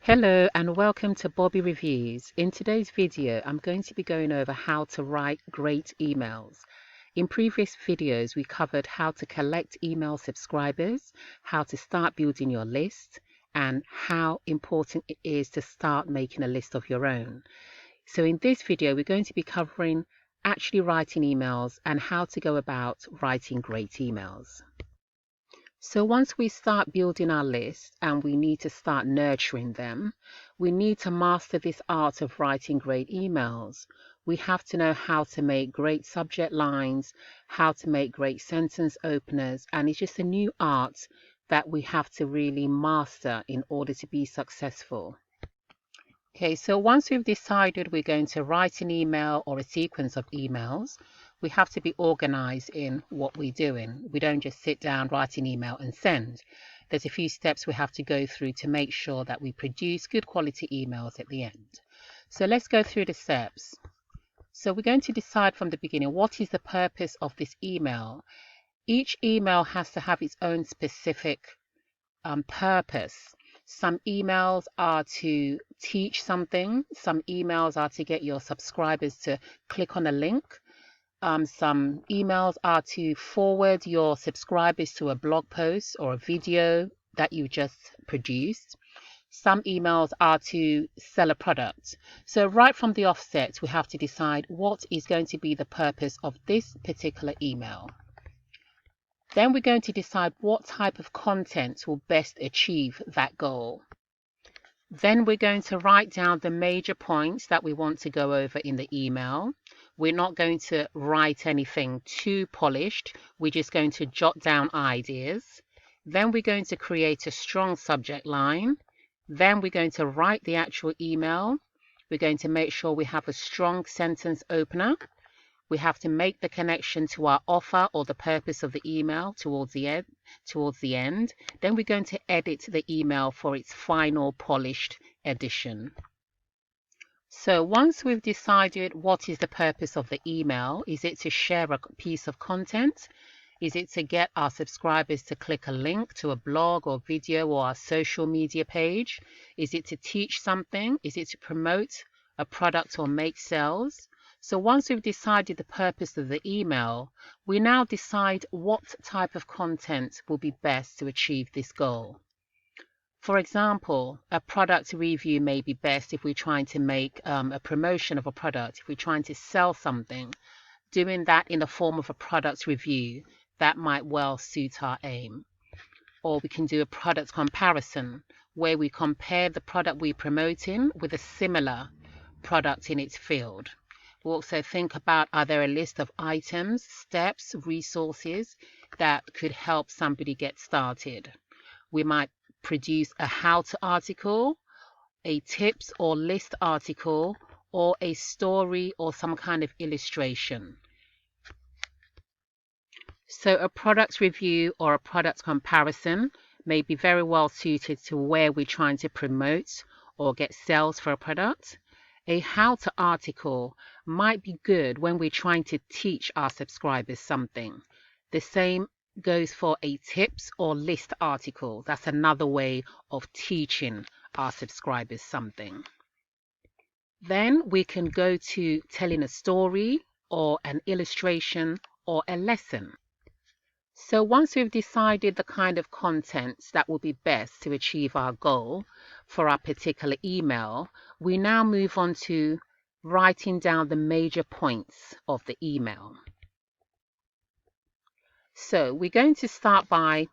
Hello and welcome to Bobby Reviews. In today's video, I'm going to be going over how to write great emails. In previous videos, we covered how to collect email subscribers, how to start building your list, and how important it is to start making a list of your own. So in this video, we're going to be covering actually writing emails and how to go about writing great emails. So once we start building our list and we need to start nurturing them, we need to master this art of writing great emails. We have to know how to make great subject lines, how to make great sentence openers, and it's just a new art that we have to really master in order to be successful. Okay, so once we've decided we're going to write an email or a sequence of emails, we have to be organized in what we're doing. We don't just sit down, write an email and send. There's a few steps we have to go through to make sure that we produce good quality emails at the end. So let's go through the steps. So we're going to decide from the beginning, what is the purpose of this email? Each email has to have its own specific purpose. Some emails are to teach something. Some emails are to get your subscribers to click on a link. Some emails are to forward your subscribers to a blog post or a video that you just produced. Some emails are to sell a product. So right from the offset, we have to decide what is going to be the purpose of this particular email. Then we're going to decide what type of content will best achieve that goal. Then we're going to write down the major points that we want to go over in the email. We're not going to write anything too polished. We're just going to jot down ideas. Then we're going to create a strong subject line. Then we're going to write the actual email. We're going to make sure we have a strong sentence opener. We have to make the connection to our offer or the purpose of the email towards the end. Then we're going to edit the email for its final polished edition. So once we've decided what is the purpose of the email, is it to share a piece of content? Is it to get our subscribers to click a link to a blog or video or our social media page? Is it to teach something? Is it to promote a product or make sales? So once we've decided the purpose of the email, we now decide what type of content will be best to achieve this goal. For example, a product review may be best if we're trying to make a promotion of a product, if we're trying to sell something. Doing that in the form of a product review, that might well suit our aim. Or we can do a product comparison, where we compare the product we're promoting with a similar product in its field. We'll also think about, are there a list of items, steps, resources that could help somebody get started? We might produce a how-to article, a tips or list article, or a story or some kind of illustration. So a product review or a product comparison may be very well suited to where we're trying to promote or get sales for a product. A how-to article might be good when we're trying to teach our subscribers something. The same goes for a tips or list article. That's another way of teaching our subscribers something. Then we can go to telling a story or an illustration or a lesson. So once we've decided the kind of content that will be best to achieve our goal for our particular email, we now move on to writing down the major points of the email. So we're going to start by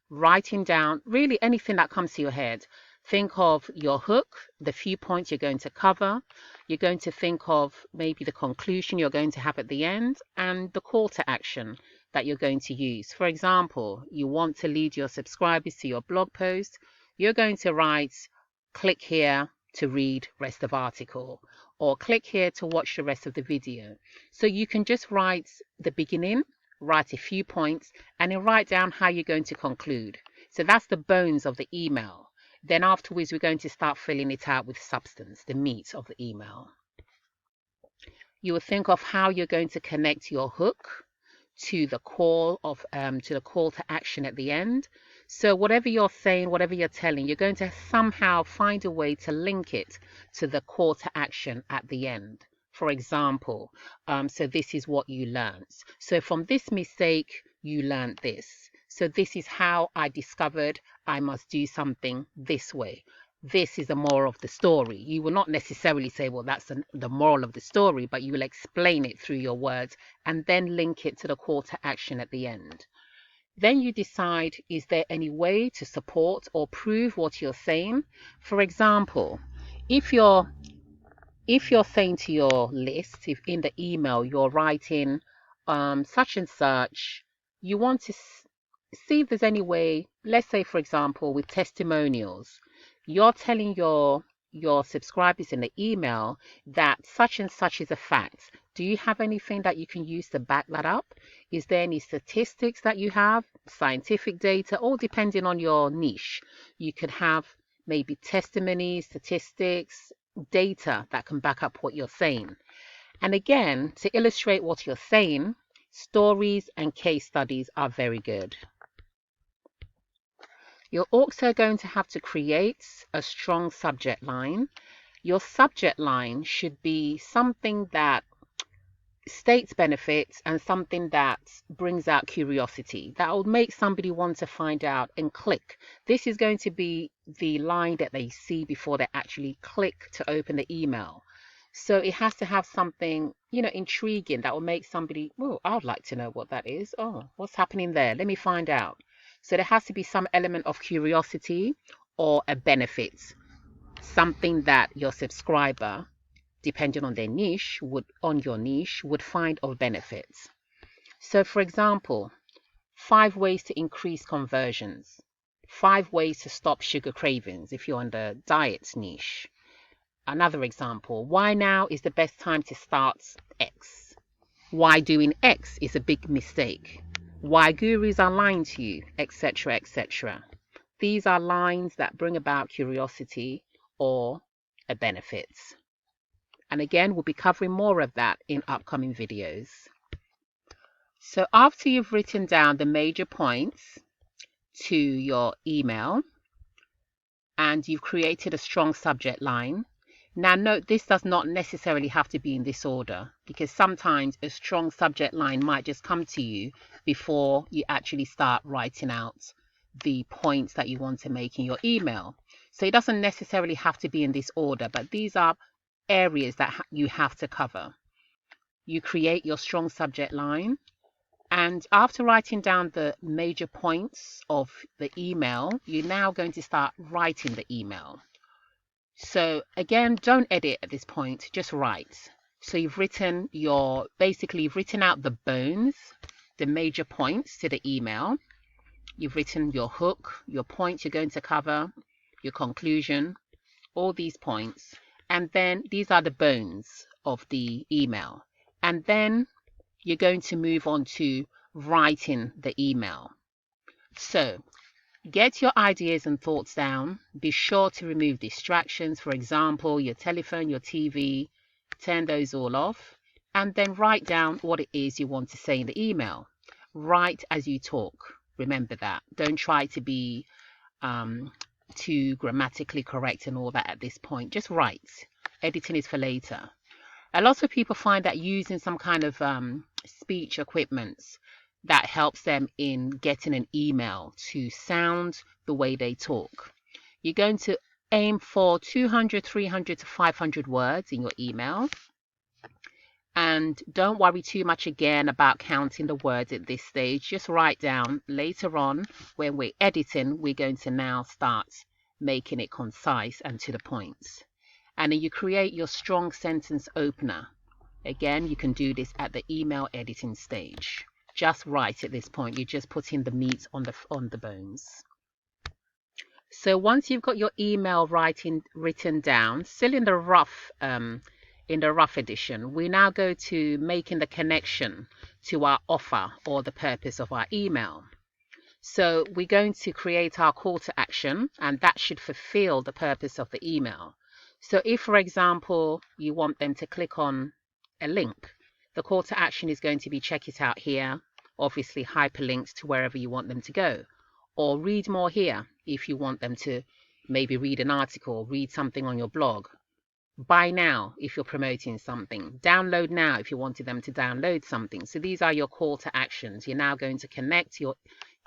writing down really anything that comes to your head. Think of your hook, the few points you're going to cover. You're going to think of maybe the conclusion you're going to have at the end and the call to action that you're going to use. For example, you want to lead your subscribers to your blog post. You're going to write, click here to read rest of article, or click here to watch the rest of the video. So you can just write the beginning, write a few points, and then write down how you're going to conclude. So that's the bones of the email. Then afterwards, we're going to start filling it out with substance, the meat of the email. You will think of how you're going to connect your hook to the call to action at the end. So whatever you're saying, whatever you're telling, you're going to somehow find a way to link it to the call to action at the end. For example, so this is what you learned. So from this mistake, you learned this. So this is how I discovered I must do something this way. This is the moral of the story. You will not necessarily say, well, that's the moral of the story, but you will explain it through your words and then link it to the call to action at the end. Then you decide, is there any way to support or prove what you're saying? For example, if you're saying to your list, if in the email you're writing such and such, you want to see if there's any way, let's say for example with testimonials, you're telling your subscribers in the email that such and such is a fact. Do you have anything that you can use to back that up? Is there any statistics that you have, scientific data, all depending on your niche? You could have maybe testimonies, statistics, data that can back up what you're saying. And again, to illustrate what you're saying, stories and case studies are very good. You're also going to have to create a strong subject line. Your subject line should be something that states benefits and something that brings out curiosity, that will make somebody want to find out and click. This is going to be the line that they see before they actually click to open the email. So it has to have something, intriguing that will make somebody, oh, I would like to know what that is. Oh, what's happening there? Let me find out. So there has to be some element of curiosity or a benefit, something that your subscriber, depending on their niche, would find of benefits. So for example, 5 ways to increase conversions, 5 ways to stop sugar cravings if you're on the diet niche. Another example, why now is the best time to start X? Why doing X is a big mistake? Why gurus are lying to you, etc., etc. These are lines that bring about curiosity or a benefit. And again, we'll be covering more of that in upcoming videos. So after you've written down the major points to your email and you've created a strong subject line, now note this does not necessarily have to be in this order, because sometimes a strong subject line might just come to you before you actually start writing out the points that you want to make in your email. So it doesn't necessarily have to be in this order, but these are areas that you have to cover. You create your strong subject line, and after writing down the major points of the email, you're now going to start writing the email. So again, don't edit at this point, just write. So you've written you've written out the bones, the major points to the email. You've written your hook, your point you're going to cover, your conclusion, all these points. And then these are the bones of the email. And then you're going to move on to writing the email. So get your ideas and thoughts down. Be sure to remove distractions. For example, your telephone, your TV, turn those all off. And then write down what it is you want to say in the email. Write as you talk. Remember that. Don't try to be too grammatically correct and all that at this point. Just write. Editing is for later. A lot of people find that using some kind of speech equipment that helps them in getting an email to sound the way they talk. You're going to aim for 200, 300 to 500 words in your email. And don't worry too much again about counting the words at this stage. Just write down. Later on, when we're editing, we're going to now start making it concise and to the point. And then you create your strong sentence opener. Again, you can do this at the email editing stage. Just write at this point. You're just putting the meat on the bones. So once you've got your email written down, still in the rough edition, we now go to making the connection to our offer or the purpose of our email. So we're going to create our call to action, and that should fulfill the purpose of the email. So if, for example, you want them to click on a link, the call to action is going to be check it out here, obviously hyperlinks to wherever you want them to go. or read more here if you want them to maybe read an article, read something on your blog. Buy now if you're promoting something. Download now if you wanted them to download something. So these are your call to actions. You're now going to connect your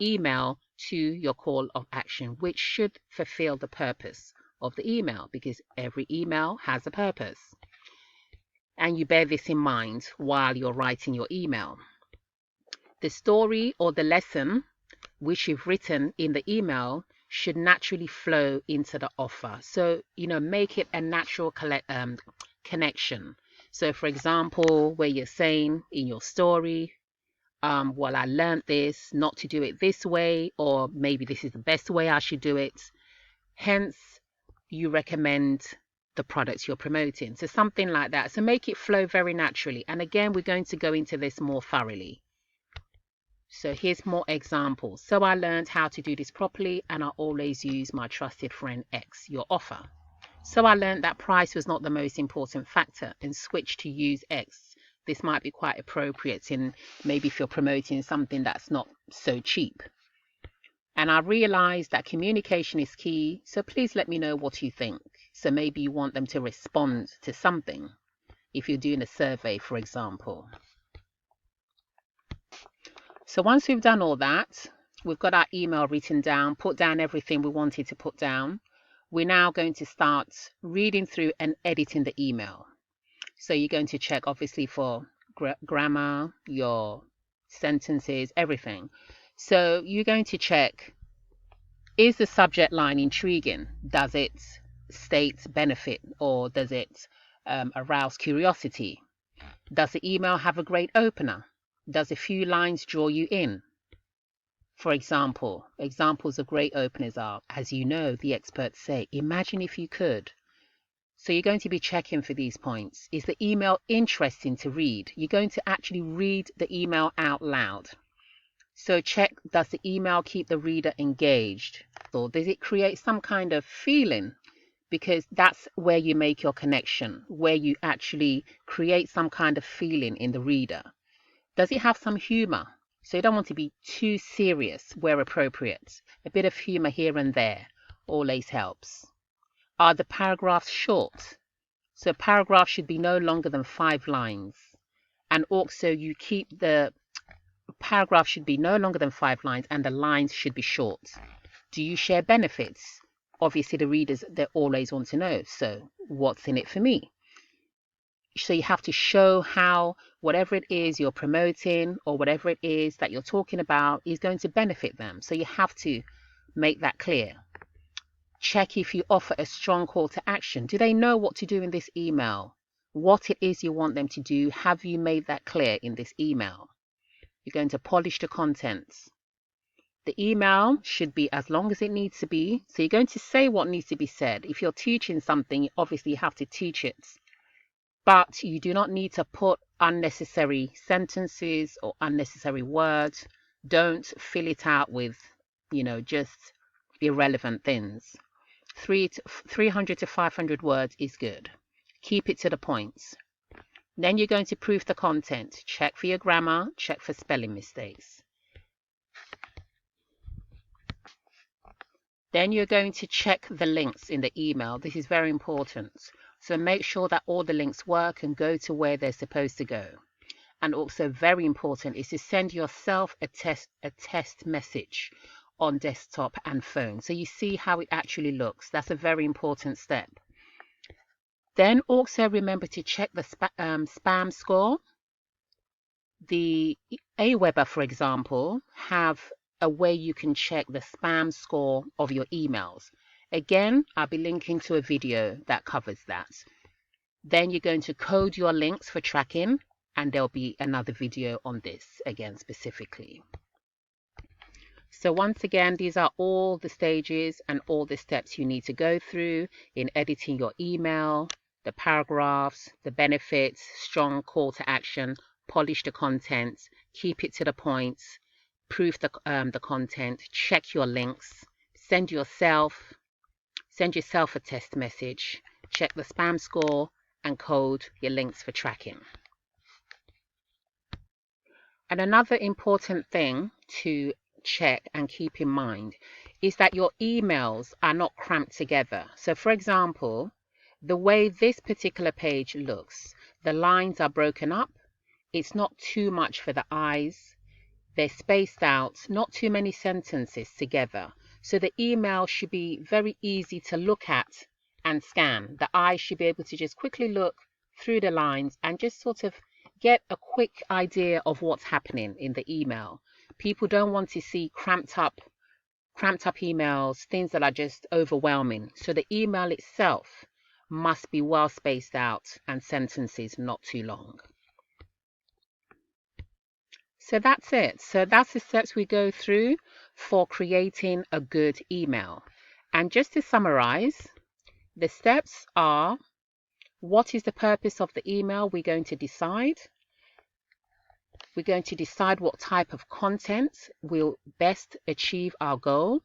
email to your call of action, which should fulfill the purpose of the email, because every email has a purpose. And you bear this in mind while you're writing your email. The story or the lesson which you've written in the email should naturally flow into the offer. So, make it a natural connection. So, for example, where you're saying in your story, well, I learned this, not to do it this way, or maybe this is the best way I should do it. Hence, you recommend the products you're promoting. So something like that. So make it flow very naturally. And again, we're going to go into this more thoroughly. So here's more examples. So I learned how to do this properly, and I always use my trusted friend X, your offer. So I learned that price was not the most important factor and switched to use X. This might be quite appropriate in maybe if you're promoting something that's not so cheap. And I realized that communication is key. So please let me know what you think. So maybe you want them to respond to something if you're doing a survey, for example. So once we've done all that, we've got our email written down, put down everything we wanted to put down. We're now going to start reading through and editing the email. So you're going to check obviously for grammar, your sentences, everything. So you're going to check, is the subject line intriguing? Does it state benefit, or does it arouse curiosity? Does the email have a great opener? Does a few lines draw you in? For example, examples of great openers are, as you know, the experts say, imagine if you could. So you're going to be checking for these points. Is the email interesting to read? You're going to actually read the email out loud. So check, does the email keep the reader engaged? Or does it create some kind of feeling? Because that's where you make your connection, where you actually create some kind of feeling in the reader. Does it have some humor? So you don't want to be too serious where appropriate. A bit of humor here and there always helps. Are the paragraphs short? So a paragraph should be no longer than 5 lines. And also you keep the paragraph should be no longer than 5 lines, and the lines should be short. Do you share benefits? Obviously the readers, they always want to know. So what's in it for me? So you have to show how whatever it is you're promoting or whatever it is that you're talking about is going to benefit them. So you have to make that clear. Check if you offer a strong call to action. Do they know what to do in this email? What it is you want them to do, have you made that clear in this email? You're going to polish the contents. The email should be as long as it needs to be. So you're going to say what needs to be said. If you're teaching something, obviously you have to teach it. But you do not need to put unnecessary sentences or unnecessary words. Don't fill it out with, just irrelevant things. 300 to 500 words is good. Keep it to the point. Then you're going to proof the content. Check for your grammar, check for spelling mistakes. Then you're going to check the links in the email. This is very important. So make sure that all the links work and go to where they're supposed to go. And also very important is to send yourself a test message on desktop and phone. So you see how it actually looks. That's a very important step. Then also remember to check the spam score. The Aweber, for example, have a way you can check the spam score of your emails. Again, I'll be linking to a video that covers that. Then you're going to code your links for tracking, and there'll be another video on this again specifically. So once again, these are all the stages and all the steps you need to go through in editing your email, the paragraphs, the benefits, strong call to action, polish the content, keep it to the point, proof the content, check your links, send yourself a test message, check the spam score, and code your links for tracking. And another important thing to check and keep in mind is that your emails are not cramped together. So for example, the way this particular page looks, the lines are broken up. It's not too much for the eyes. They're spaced out, not too many sentences together. So the email should be very easy to look at and scan. The eye should be able to just quickly look through the lines and just sort of get a quick idea of what's happening in the email. People don't want to see cramped up emails, things that are just overwhelming. So the email itself must be well spaced out and sentences not too long. So that's it. So that's the steps we go through for creating a good email. And just to summarize, the steps are: what is the purpose of the email? We're going to decide. We're going to decide what type of content will best achieve our goal.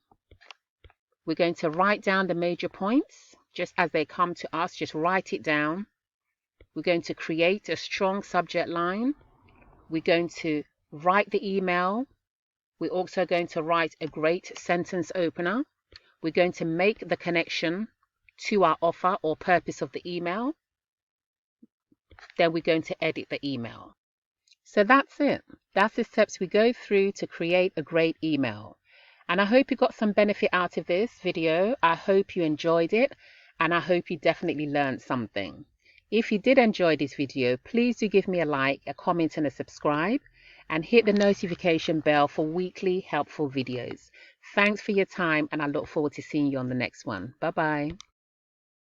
We're going to write down the major points just as they come to us. Just write it down. We're going to create a strong subject line. We're going to write the email. We're also going to write a great sentence opener. We're going to make the connection to our offer or purpose of the email. Then we're going to edit the email. So that's it. That's the steps we go through to create a great email. And I hope you got some benefit out of this video. I hope you enjoyed it, and I hope you definitely learned something. If you did enjoy this video, please do give me a like, a comment, and a subscribe, and hit the notification bell for weekly helpful videos. Thanks for your time, and I look forward to seeing you on the next one. Bye-bye.